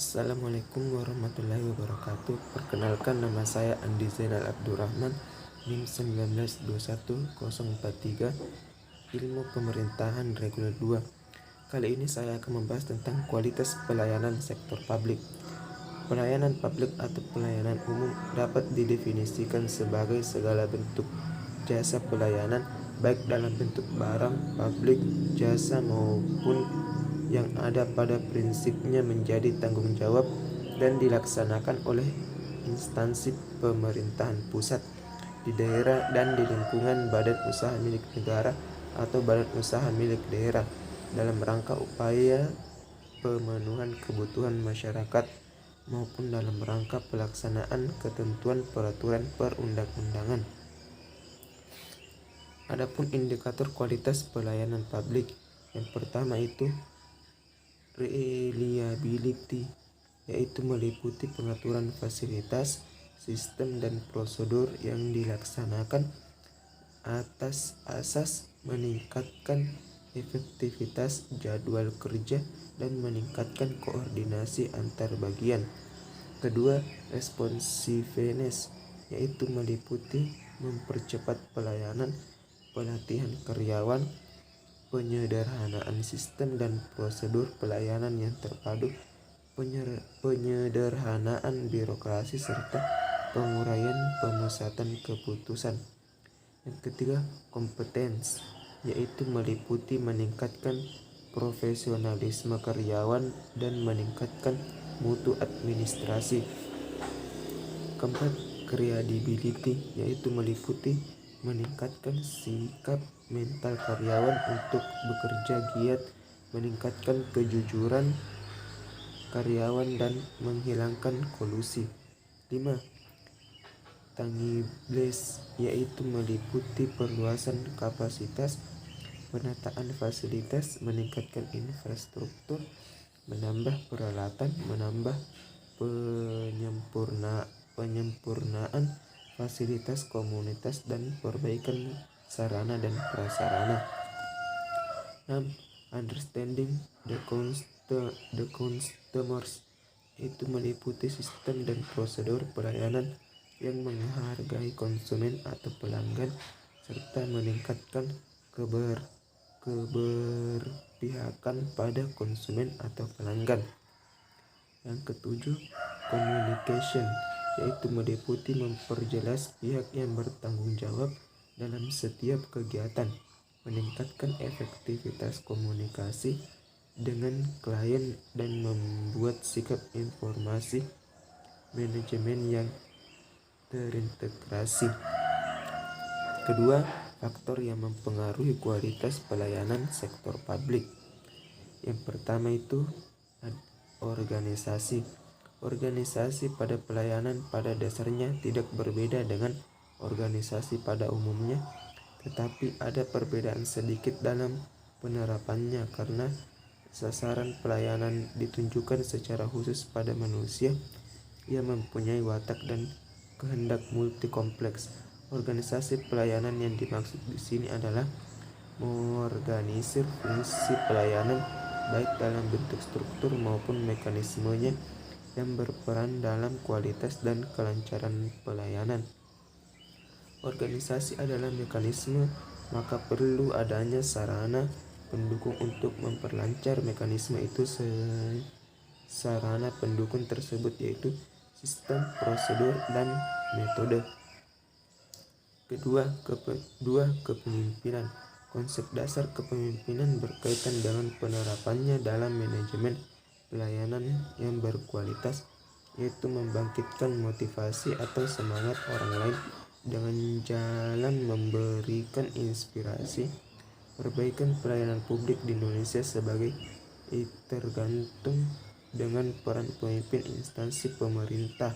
Assalamualaikum warahmatullahi wabarakatuh. Perkenalkan, nama saya Andi Zainal Abdurrahman, NIM 1921043, Ilmu Pemerintahan Reguler 2. Kali ini saya akan membahas tentang kualitas pelayanan sektor publik. Pelayanan publik atau pelayanan umum dapat didefinisikan sebagai segala bentuk jasa pelayanan, baik dalam bentuk barang, publik, jasa maupun yang ada pada prinsipnya menjadi tanggung jawab dan dilaksanakan oleh instansi pemerintahan pusat, di daerah, dan di lingkungan badan usaha milik negara atau badan usaha milik daerah dalam rangka upaya pemenuhan kebutuhan masyarakat maupun dalam rangka pelaksanaan ketentuan peraturan perundang-undangan. Adapun indikator kualitas pelayanan publik, yang pertama itu reliability, yaitu meliputi pengaturan fasilitas, sistem, dan prosedur yang dilaksanakan atas asas meningkatkan efektivitas jadwal kerja dan meningkatkan koordinasi antar bagian. Kedua, responsiveness, yaitu meliputi mempercepat pelayanan, pelatihan karyawan, penyederhanaan sistem dan prosedur pelayanan yang terpadu, penyederhanaan birokrasi, serta penguraian pemusatan keputusan. Yang ketiga, competence, yaitu meliputi meningkatkan profesionalisme karyawan dan meningkatkan mutu administrasi. Keempat, credibility, yaitu meliputi meningkatkan sikap mental karyawan untuk bekerja giat, meningkatkan kejujuran karyawan, dan menghilangkan kolusi. 5. Tangibles, yaitu meliputi perluasan kapasitas, penataan fasilitas, meningkatkan infrastruktur, menambah peralatan, menambah penyempurnaan fasilitas komunitas, dan perbaikan sarana dan prasarana. 6. Understanding the customers, itu meliputi sistem dan prosedur pelayanan yang menghargai konsumen atau pelanggan serta meningkatkan keberpihakan pada konsumen atau pelanggan. Yang ketujuh, communication, yaitu meliputi memperjelas pihak yang bertanggung jawab dalam setiap kegiatan, meningkatkan efektivitas komunikasi dengan klien, dan membuat sikap informasi manajemen yang terintegrasi. Kedua, faktor yang mempengaruhi kualitas pelayanan sektor publik. Yang pertama itu organisasi. Organisasi pada pelayanan pada dasarnya tidak berbeda dengan organisasi pada umumnya, tetapi ada perbedaan sedikit dalam penerapannya karena sasaran pelayanan ditunjukkan secara khusus pada manusia yang mempunyai watak dan kehendak multi kompleks. Organisasi pelayanan yang dimaksud di sini adalah mengorganisir fungsi pelayanan baik dalam bentuk struktur maupun mekanismenya yang berperan dalam kualitas dan kelancaran pelayanan. Organisasi adalah mekanisme, maka perlu adanya sarana pendukung untuk memperlancar mekanisme itu. Sarana pendukung tersebut yaitu sistem, prosedur, dan metode. Kedua, kepemimpinan. Konsep dasar kepemimpinan berkaitan dengan penerapannya dalam manajemen pelayanan yang berkualitas, yaitu membangkitkan motivasi atau semangat orang lain dengan jalan memberikan inspirasi. Perbaikan pelayanan publik di Indonesia sebagai tergantung dengan peran pemimpin instansi pemerintah.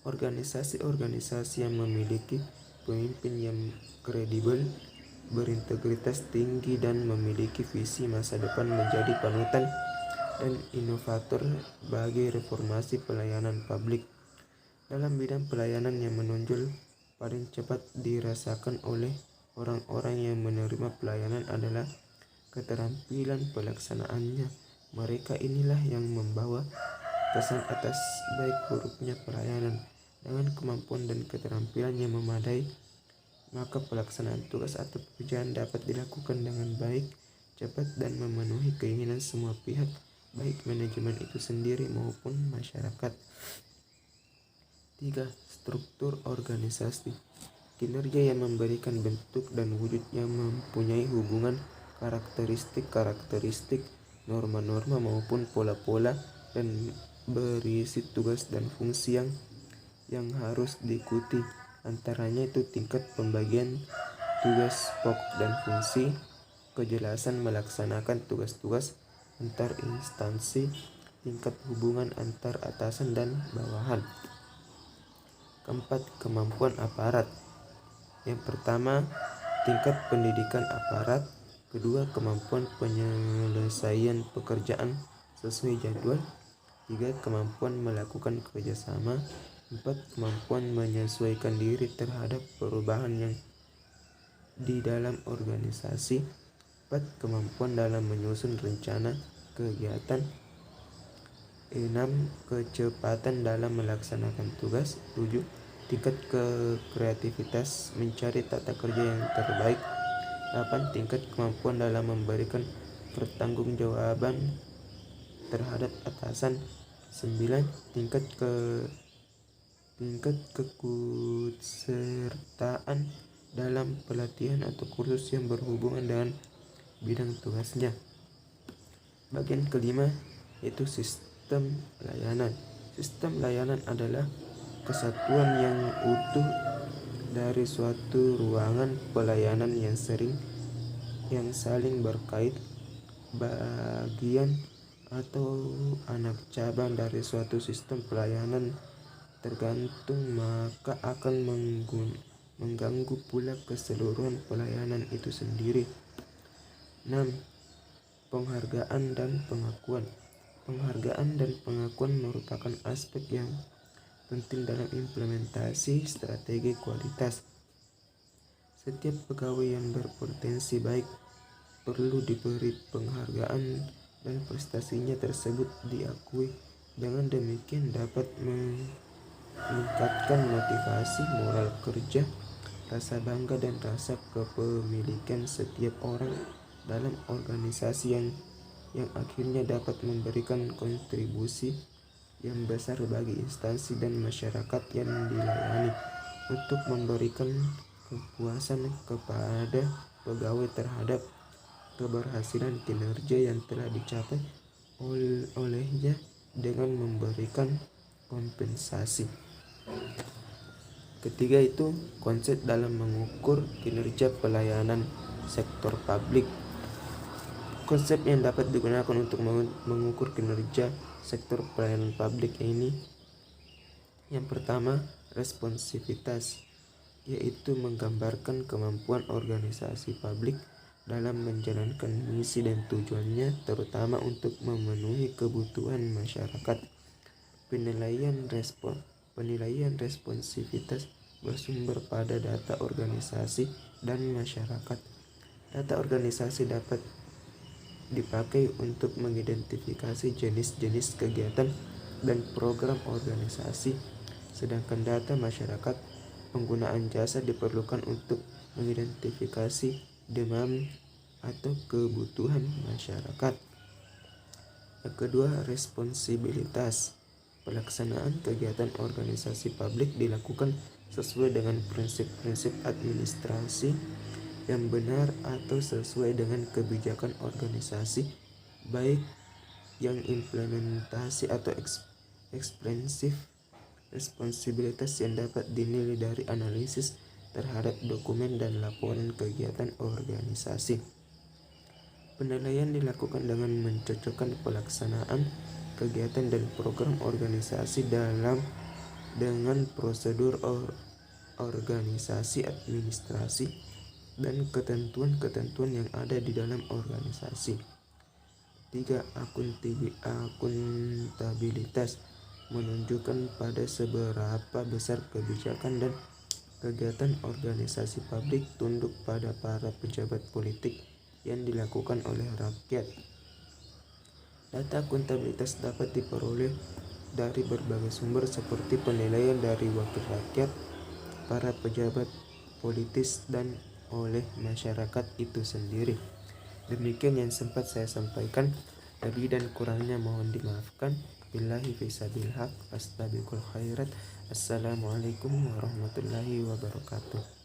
Organisasi-organisasi yang memiliki pemimpin yang kredibel, berintegritas tinggi, dan memiliki visi masa depan menjadi panutan dan inovator bagi reformasi pelayanan publik. Dalam bidang pelayanan yang menonjol paling cepat dirasakan oleh orang-orang yang menerima pelayanan adalah keterampilan pelaksanaannya, Mereka inilah yang membawa kesan atas baik buruknya pelayanan. Dengan kemampuan dan keterampilan yang memadai, maka pelaksanaan tugas atau pekerjaan dapat dilakukan dengan baik, cepat, dan memenuhi keinginan semua pihak, baik manajemen itu sendiri maupun masyarakat. 3. Struktur organisasi. Kinerja yang memberikan bentuk dan wujud yang mempunyai hubungan karakteristik, norma-norma maupun pola-pola, dan berisi tugas dan fungsi yang harus diikuti. Antaranya itu tingkat pembagian tugas pokok dan fungsi, kejelasan melaksanakan tugas-tugas antar instansi, tingkat hubungan antar atasan dan bawahan. 4. Kemampuan aparat. Yang pertama, tingkat pendidikan aparat. Kedua, kemampuan penyelesaian pekerjaan sesuai jadwal. 3. Kemampuan melakukan kerjasama. 4. Kemampuan menyesuaikan diri terhadap perubahan yang di dalam organisasi. 4. Kemampuan dalam menyusun rencana kegiatan. 6. Kecepatan dalam melaksanakan tugas. 7. Tingkat kreativitas mencari tata kerja yang terbaik. 8. Tingkat kemampuan dalam memberikan pertanggungjawaban terhadap atasan. 9. Tingkat keikutsertaan dalam pelatihan atau kursus yang berhubungan dengan bidang tugasnya. Bagian kelima yaitu sistem layanan. Sistem layanan adalah kesatuan yang utuh dari suatu ruangan pelayanan yang saling berkait, bagian atau anak cabang dari suatu sistem pelayanan tergantung, maka akan mengganggu pula keseluruhan pelayanan itu sendiri. 6. Penghargaan dan pengakuan. Penghargaan dan pengakuan merupakan aspek yang penting dalam implementasi strategi kualitas. Setiap pegawai yang berpotensi baik perlu diberi penghargaan dan prestasinya tersebut diakui. Dengan demikian dapat meningkatkan motivasi, moral kerja, rasa bangga dan rasa kepemilikan setiap orang dalam organisasi yang akhirnya dapat memberikan kontribusi yang besar bagi instansi dan masyarakat yang dilayani. Untuk memberikan kepuasan kepada pegawai terhadap keberhasilan kinerja yang telah dicapai olehnya dengan memberikan kompensasi. Ketiga itu konsep dalam mengukur kinerja pelayanan sektor publik. Konsep yang dapat digunakan untuk mengukur kinerja sektor pelayanan publik ini, yang pertama, responsivitas, yaitu menggambarkan kemampuan organisasi publik dalam menjalankan misi dan tujuannya, terutama untuk memenuhi kebutuhan masyarakat. Penilaian responsivitas bersumber pada data organisasi dan masyarakat. Data organisasi dapat dipakai untuk mengidentifikasi jenis-jenis kegiatan dan program organisasi, sedangkan data masyarakat penggunaan jasa diperlukan untuk mengidentifikasi demand atau kebutuhan masyarakat. Yang kedua, responsibilitas. Pelaksanaan kegiatan organisasi publik dilakukan sesuai dengan prinsip-prinsip administrasi yang benar atau sesuai dengan kebijakan organisasi, baik yang implementasi atau eksplisit. Responsibilitas yang dapat dinilai dari analisis terhadap dokumen dan laporan kegiatan organisasi. Penilaian dilakukan dengan mencocokkan pelaksanaan kegiatan dan program organisasi dengan prosedur organisasi, administrasi, dan ketentuan-ketentuan yang ada di dalam organisasi. 3. Akuntabilitas menunjukkan pada seberapa besar kebijakan dan kegiatan organisasi publik tunduk pada para pejabat politik yang dilakukan oleh rakyat. Data akuntabilitas dapat diperoleh dari berbagai sumber seperti penilaian dari wakil rakyat, para pejabat politis, dan oleh masyarakat itu sendiri. Demikian yang sempat saya sampaikan. Lebih dan kurangnya mohon dimaafkan. Billahi fisabil haq, astabiqul khairat. Assalamualaikum warahmatullahi wabarakatuh.